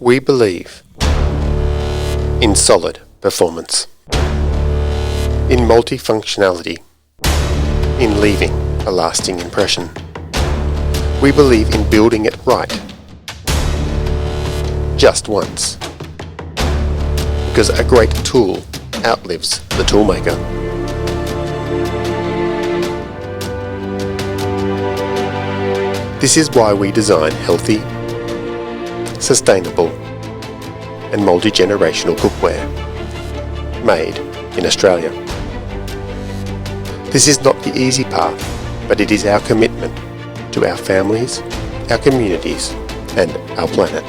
We believe in solid performance, in multifunctionality, in leaving a lasting impression. We believe in building it right, just once, because a great tool outlives the toolmaker. This is why we design healthy, sustainable and multi-generational cookware made in Australia. This is not the easy path, but it is our commitment to our families, our communities and our planet.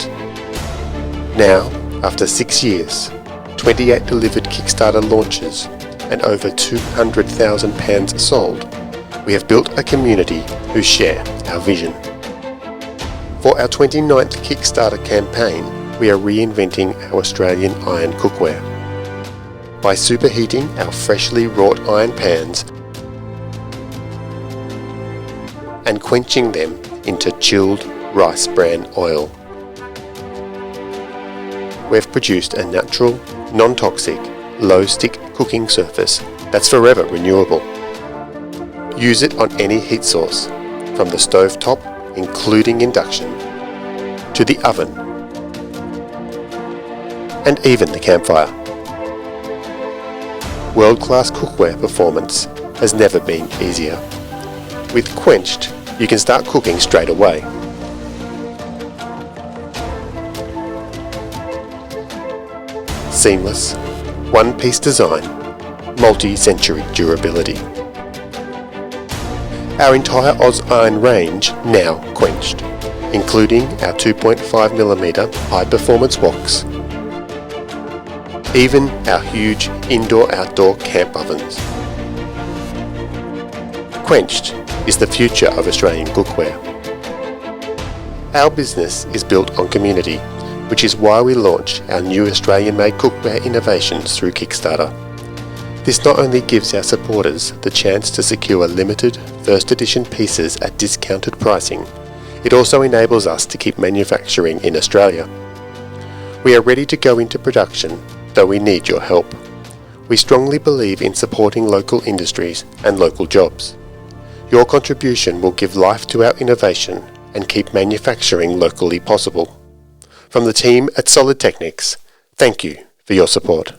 Now, after 6 years, 28 delivered Kickstarter launches and over 200,000 pans sold, we have built a community who share our vision. For our 29th Kickstarter campaign, we are reinventing our Australian iron cookware by superheating our freshly wrought iron pans and quenching them into chilled rice bran oil. We've produced a natural, non-toxic, low-stick cooking surface that's forever renewable. Use it on any heat source, from the stove top, including induction, to the oven, and even the campfire. World-class cookware performance has never been easier. With Quenched, you can start cooking straight away. Seamless, one-piece design, multi-century durability. Our entire AUS-ION range now quenched, including our 2.5mm high-performance woks, even our huge indoor-outdoor camp ovens. Quenched is the future of Australian cookware. Our business is built on community, which is why we launch our new Australian-made cookware innovations through Kickstarter. This not only gives our supporters the chance to secure limited First Edition pieces at discounted pricing, it also enables us to keep manufacturing in Australia. We are ready to go into production, though we need your help. We strongly believe in supporting local industries and local jobs. Your contribution will give life to our innovation and keep manufacturing locally possible. From the team at Solidteknics, thank you for your support.